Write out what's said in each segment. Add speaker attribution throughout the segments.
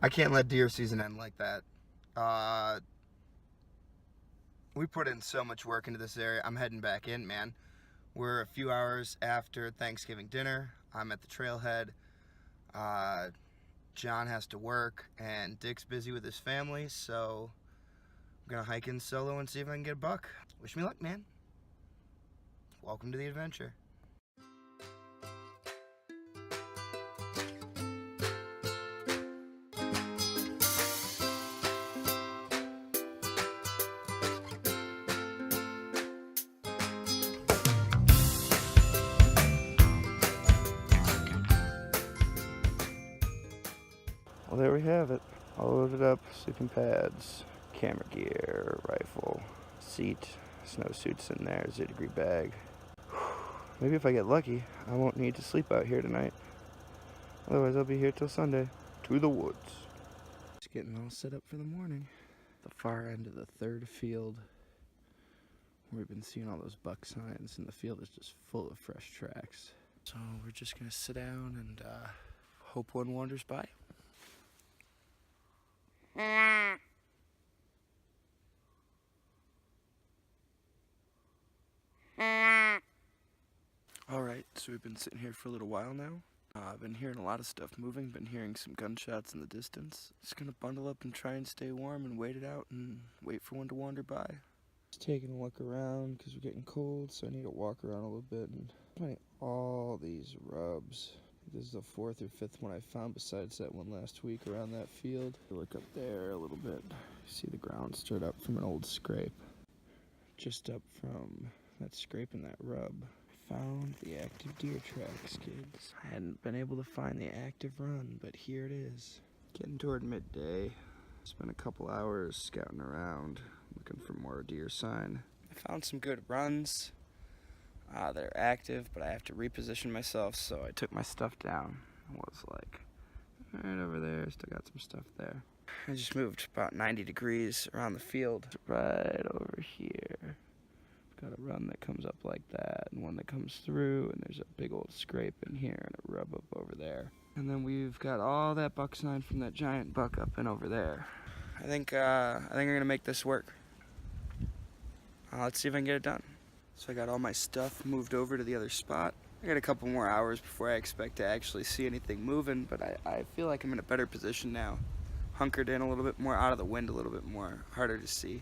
Speaker 1: I can't let deer season end like that. We put in so much work into this area. I'm heading back in, man. We're a few hours after Thanksgiving dinner. I'm at the trailhead. John has to work, and Dick's busy with his family, so I'm gonna hike in solo and see if I can get a buck. Wish me luck, man. Welcome to the adventure. Well, there we have it. All loaded up, sleeping pads, camera gear, rifle, seat, snowsuits in there, 0-degree bag. Maybe if I get lucky, I won't need to sleep out here tonight. Otherwise, I'll be here till Sunday. To the woods. Just getting all set up for the morning. The far end of the third field, where we've been seeing all those buck signs, and the field is just full of fresh tracks. So we're just gonna sit down and hope one wanders by. Alright, so we've been sitting here for a little while now. I've been hearing a lot of stuff moving, been hearing some gunshots in the distance. Just gonna bundle up and try and stay warm and wait it out and wait for one to wander by. Just taking a look around because we're getting cold, so I need to walk around a little bit and find all these rubs. This is the 4th or 5th one I found besides that one last week around that field. Look up there a little bit. See the ground stirred up from an old scrape. Just up from that scrape and that rub, I found the active deer tracks, kids. I hadn't been able to find the active run, but here it is. Getting toward midday. Spent a couple hours scouting around, looking for more deer sign. I found some good runs. They're active, but I have to reposition myself, so I took my stuff down. I was like, right over there, still got some stuff there. I just moved about 90 degrees around the field. Right over here. Got a run that comes up like that, and one that comes through, and there's a big old scrape in here, and a rub up over there. And then we've got all that buck sign from that giant buck up and over there. I think I'm gonna make this work. Let's see if I can get it done. So I got all my stuff moved over to the other spot. I got a couple more hours before I expect to actually see anything moving, but I feel like I'm in a better position now. Hunkered in a little bit more, out of the wind a little bit more, harder to see.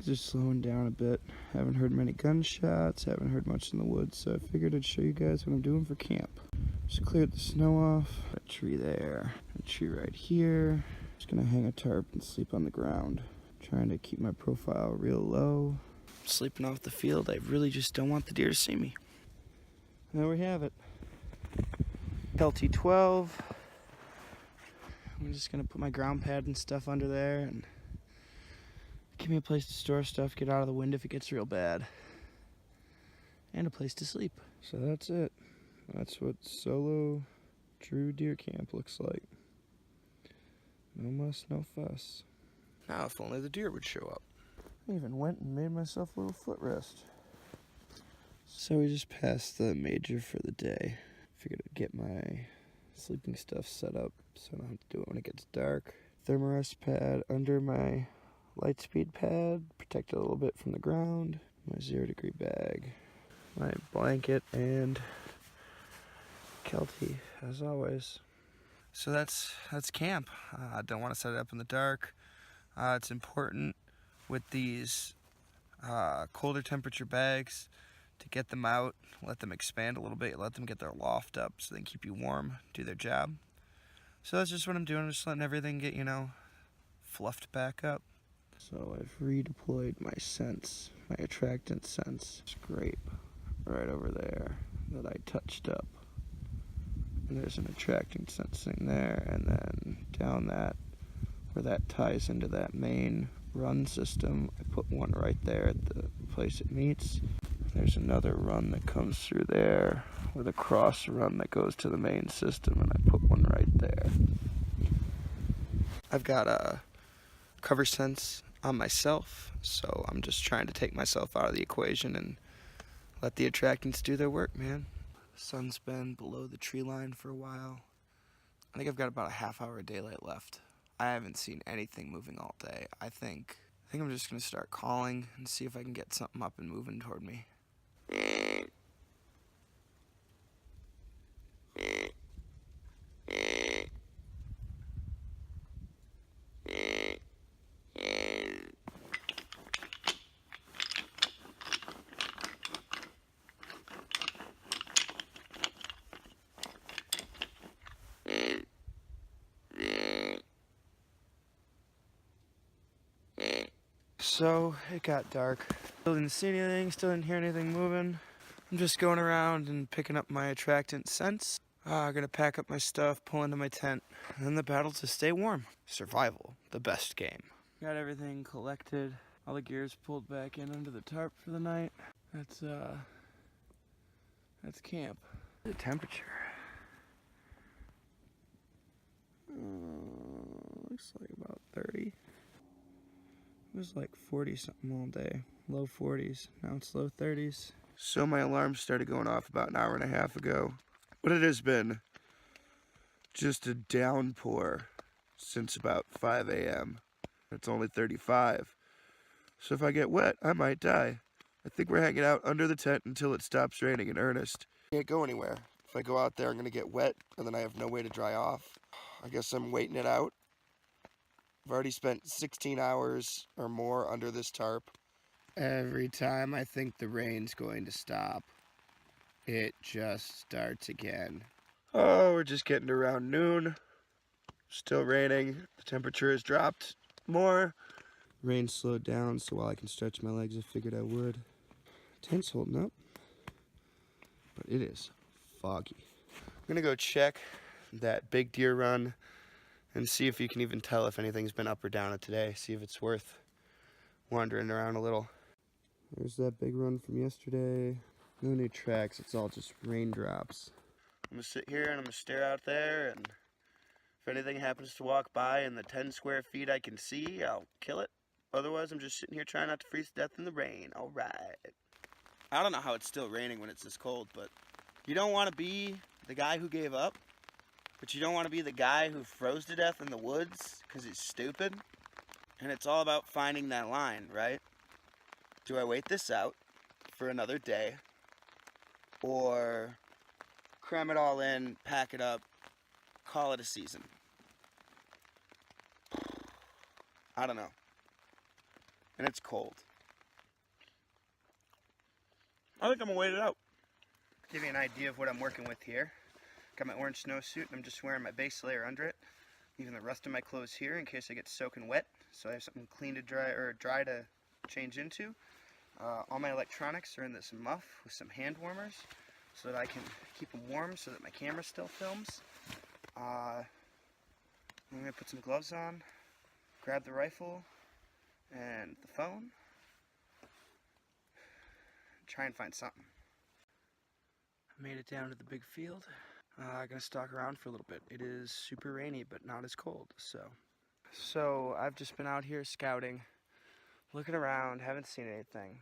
Speaker 1: Just slowing down a bit. Haven't heard many gunshots, haven't heard much in the woods, so I figured I'd show you guys what I'm doing for camp. Just cleared the snow off. A tree there, a tree right here. Just gonna hang a tarp and sleep on the ground. Trying to keep my profile real low. Sleeping off the field, I really just don't want the deer to see me. There we have it. Kelty 12. I'm just gonna put my ground pad and stuff under there and give me a place to store stuff, get out of the wind if it gets real bad, and a place to sleep. So that's it. That's what solo true deer camp looks like. No muss, no fuss. Now if only the deer would show up. I even went and made myself a little footrest. So we just passed the major for the day. Figured I'd get my sleeping stuff set up so I don't have to do it when it gets dark. Thermarest pad under my Lightspeed pad, protect it a little bit from the ground. My 0-degree bag, my blanket, and Kelty, as always. So that's camp. I don't want to set it up in the dark. It's important with these colder temperature bags to get them out, let them expand a little bit, let them get their loft up so they can keep you warm, do their job. So that's just what I'm doing, just letting everything get, fluffed back up. So I've redeployed my scents, my attractant scents scrape right over there that I touched up. And there's an attracting sensing there, and then down that, where that ties into that main run system, I put one right there at the place it meets. There's another run that comes through there with a cross run that goes to the main system, and I put one right there. I've got a cover sense on myself, so I'm just trying to take myself out of the equation and let the attractants do their work, man. The sun's been below the tree line for a while. I think I've got about a half-hour of daylight left. I haven't seen anything moving all day. I think I'm just gonna start calling and see if I can get something up and moving toward me. So, it got dark. Still didn't see anything, still didn't hear anything moving. I'm just going around and picking up my attractant scents. I'm gonna pack up my stuff, pull into my tent, and then the battle to stay warm. Survival, the best game. Got everything collected, all the gear's pulled back in under the tarp for the night. That's camp. The temperature. Looks like about 30. It was like 40 something all day, low 40s, now it's low 30s. So my alarm started going off about an hour and a half ago, but it has been just a downpour since about 5 a.m. It's only 35, so if I get wet, I might die. I think we're hanging out under the tent until it stops raining in earnest. Can't go anywhere. If I go out there, I'm gonna get wet, and then I have no way to dry off. I guess I'm waiting it out. I've already spent 16 hours or more under this tarp. Every time I think the rain's going to stop, it just starts again. Oh, we're just getting to around noon. Still raining. The temperature has dropped more. Rain slowed down, so while I can stretch my legs, I figured I would. Tent's holding up, but it is foggy. I'm gonna go check that big deer run and see if you can even tell if anything's been up or down today. See if it's worth wandering around a little. There's that big run from yesterday. No new tracks, it's all just raindrops. I'm gonna sit here and I'm gonna stare out there, and if anything happens to walk by in the 10 square feet I can see, I'll kill it. Otherwise, I'm just sitting here trying not to freeze to death in the rain. All right. I don't know how it's still raining when it's this cold, but you don't want to be the guy who gave up. But you don't want to be the guy who froze to death in the woods because he's stupid. And it's all about finding that line, right? Do I wait this out for another day? Or cram it all in, pack it up, call it a season? I don't know. And it's cold. I think I'm gonna wait it out. Give you an idea of what I'm working with here. Got my orange snowsuit, and I'm just wearing my base layer under it. Leaving the rest of my clothes here in case I get soaking wet, so I have something clean to dry, or dry to change into. All my electronics are in this muff with some hand warmers, so that I can keep them warm, so that my camera still films. I'm gonna put some gloves on, grab the rifle and the phone, try and find something. I made it down to the big field. I'm gonna stalk around for a little bit. It is super rainy, but not as cold, so I've just been out here scouting, looking around, haven't seen anything.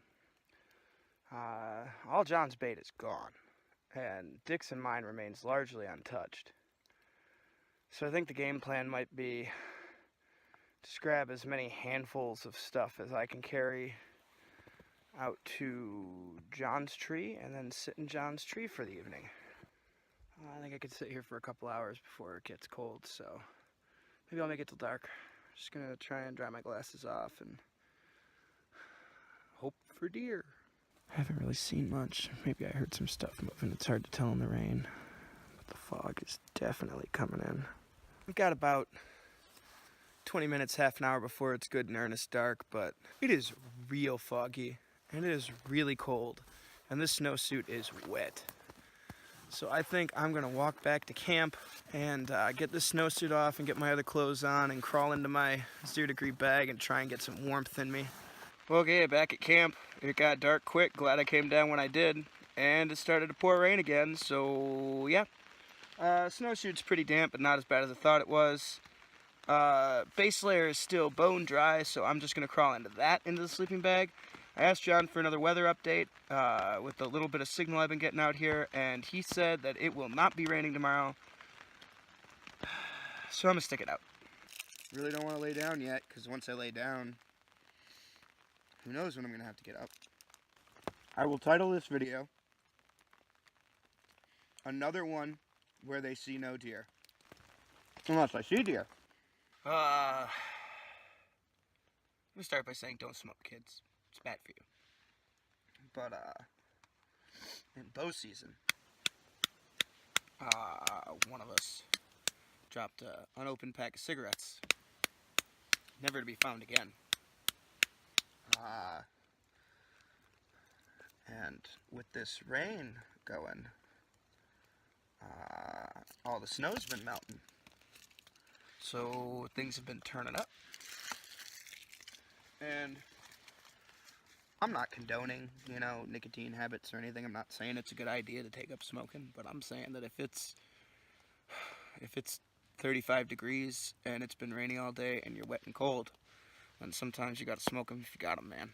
Speaker 1: All John's bait is gone, and Dick's and mine remains largely untouched. So I think the game plan might be just grab as many handfuls of stuff as I can carry out to John's tree, and then sit in John's tree for the evening. I think I could sit here for a couple hours before it gets cold, so maybe I'll make it till dark. Just gonna try and dry my glasses off and hope for deer. I haven't really seen much. Maybe I heard some stuff moving. It's hard to tell in the rain, but the fog is definitely coming in. We've got about 20 minutes, half an hour before it's good and earnest dark, but it is real foggy, and it is really cold, and this snowsuit is wet. So I think I'm gonna walk back to camp and get this snowsuit off and get my other clothes on and crawl into my 0-degree bag and try and get some warmth in me. Okay, back at camp. It got dark quick. Glad I came down when I did. And it started to pour rain again, so yeah. Snowsuit's pretty damp, but not as bad as I thought it was. Base layer is still bone dry, so I'm just gonna crawl into the sleeping bag. I asked John for another weather update with the little bit of signal I've been getting out here, and he said that it will not be raining tomorrow. So I'm gonna stick it out. Really don't want to lay down yet, because once I lay down, who knows when I'm gonna have to get up. I will title this video, "Another one where they see no deer." Unless I see deer. I'm gonna start by saying don't smoke, kids. It's bad for you. But, in bow season, one of us dropped an unopened pack of cigarettes. Never to be found again. And with this rain going, all the snow's been melting. So things have been turning up. And I'm not condoning, nicotine habits or anything. I'm not saying it's a good idea to take up smoking, but I'm saying that if it's 35 degrees and it's been raining all day and you're wet and cold, then sometimes you gotta smoke them if you got them, man.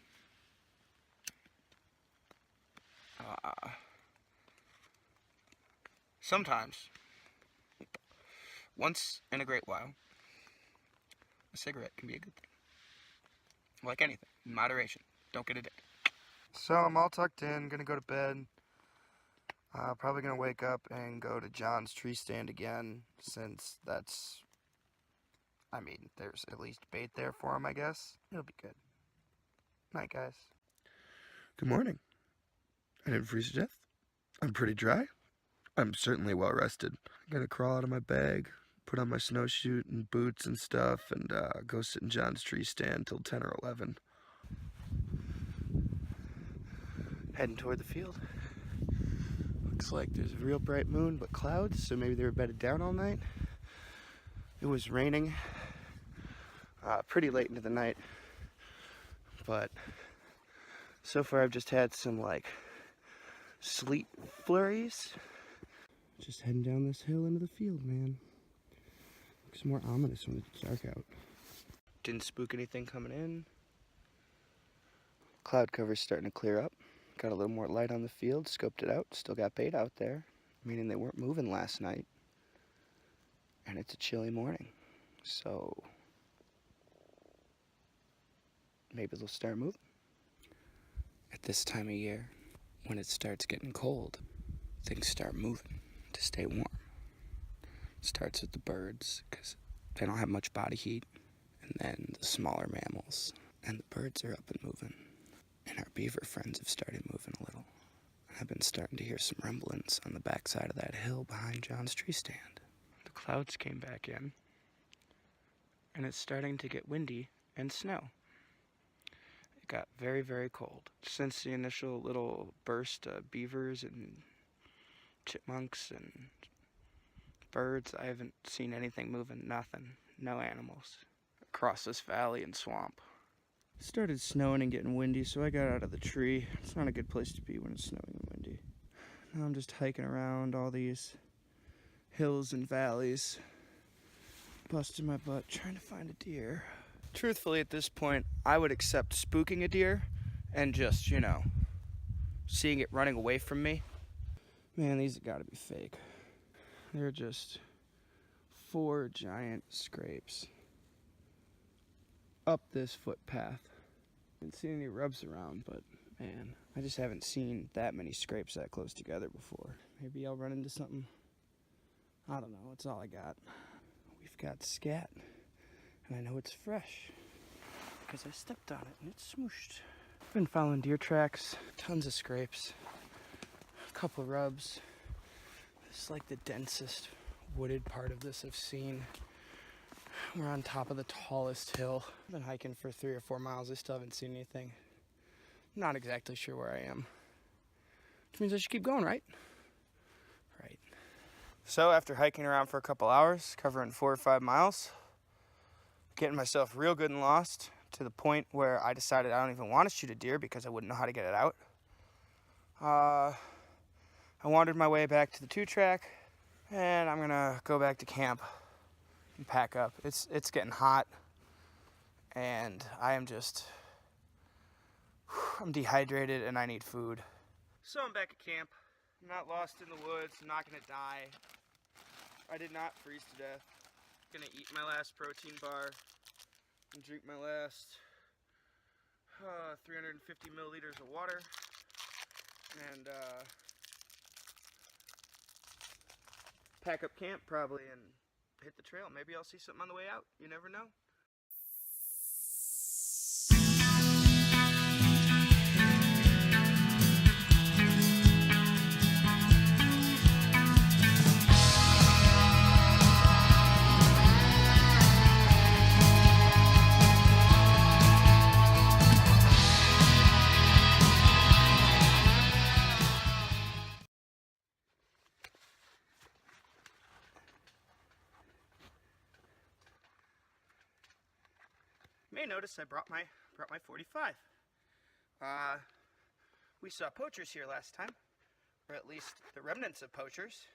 Speaker 1: Sometimes, once in a great while, a cigarette can be a good thing. Like anything, in moderation. Don't get addicted. So I'm all tucked in, gonna go to bed. Probably gonna wake up and go to John's tree stand again, since there's at least bait there for him, I guess. It'll be good. Night, guys. Good morning. I didn't freeze to death. I'm pretty dry. I'm certainly well rested. I gotta crawl out of my bag, put on my snowsuit and boots and stuff, and go sit in John's tree stand till 10 or 11. Heading toward the field. Looks like there's a real bright moon, but clouds, so maybe they were bedded down all night. It was raining pretty late into the night, but so far I've just had some sleet flurries. Just heading down this hill into the field, man. Looks more ominous when it's dark out. Didn't spook anything coming in. Cloud cover's starting to clear up. Got a little more light on the field, scoped it out. Still got bait out there, meaning they weren't moving last night. And it's a chilly morning, so maybe they'll start moving. At this time of year, when it starts getting cold, things start moving to stay warm. It starts with the birds, because they don't have much body heat, and then the smaller mammals. And the birds are up and moving, and our beaver friends have started moving a little. I've been starting to hear some rumblings on the backside of that hill behind John's tree stand. The clouds came back in, and it's starting to get windy and snow. It got very, very cold. Since the initial little burst of beavers and chipmunks and birds, I haven't seen anything moving, nothing, no animals, across this valley and swamp. It started snowing and getting windy, so I got out of the tree. It's not a good place to be when it's snowing and windy. Now I'm just hiking around all these hills and valleys, busting my butt, trying to find a deer. Truthfully, at this point, I would accept spooking a deer and just, seeing it running away from me. Man, these have got to be fake. They're just 4 giant scrapes up this footpath. Haven't seen any rubs around, but man, I just haven't seen that many scrapes that close together before. Maybe I'll run into something. I don't know, that's all I got. We've got scat, and I know it's fresh because I stepped on it and it's smooshed. I've been following deer tracks, tons of scrapes, a couple of rubs. This is like the densest wooded part of this I've seen. We're on top of the tallest hill. I've been hiking for 3 or 4 miles. I still haven't seen anything. Not exactly sure where I am. Which means I should keep going, right? Right. So after hiking around for a couple hours, covering 4 or 5 miles, getting myself real good and lost to the point where I decided I don't even want to shoot a deer because I wouldn't know how to get it out. I wandered my way back to the 2-track, and I'm gonna go back to camp and pack up. It's getting hot, and I'm dehydrated and I need food. So I'm back at camp. I'm not lost in the woods. I'm not gonna die. I did not freeze to death. gonna eat my last protein bar and drink my last 350 milliliters of water, and pack up camp probably and hit the trail. Maybe I'll see something on the way out. You never know. You may notice I brought my 45. We saw poachers here last time, or at least the remnants of poachers,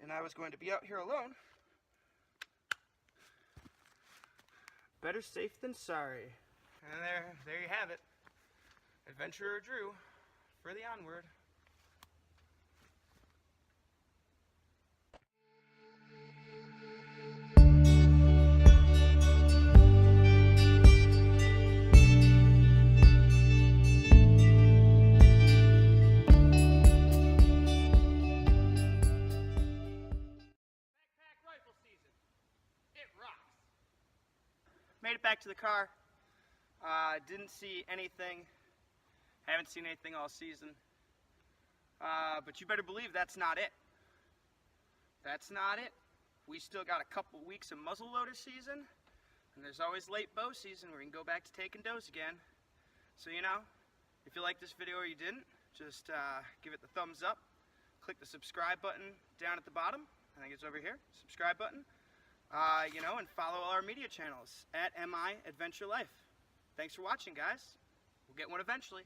Speaker 1: and I was going to be out here alone. Better safe than sorry. And there you have it. Adventurer Drew for the onward. Made it back to the car. Didn't see anything. Haven't seen anything all season. But you better believe that's not it. That's not it. We still got a couple weeks of muzzleloader season, and there's always late bow season where we can go back to taking does again. So, you know, if you liked this video or you didn't, just give it the thumbs up. Click the subscribe button down at the bottom. I think it's over here. Subscribe button. You know, and follow all our media channels at MIAdventureLife. Thanks for watching, guys. We'll get one eventually.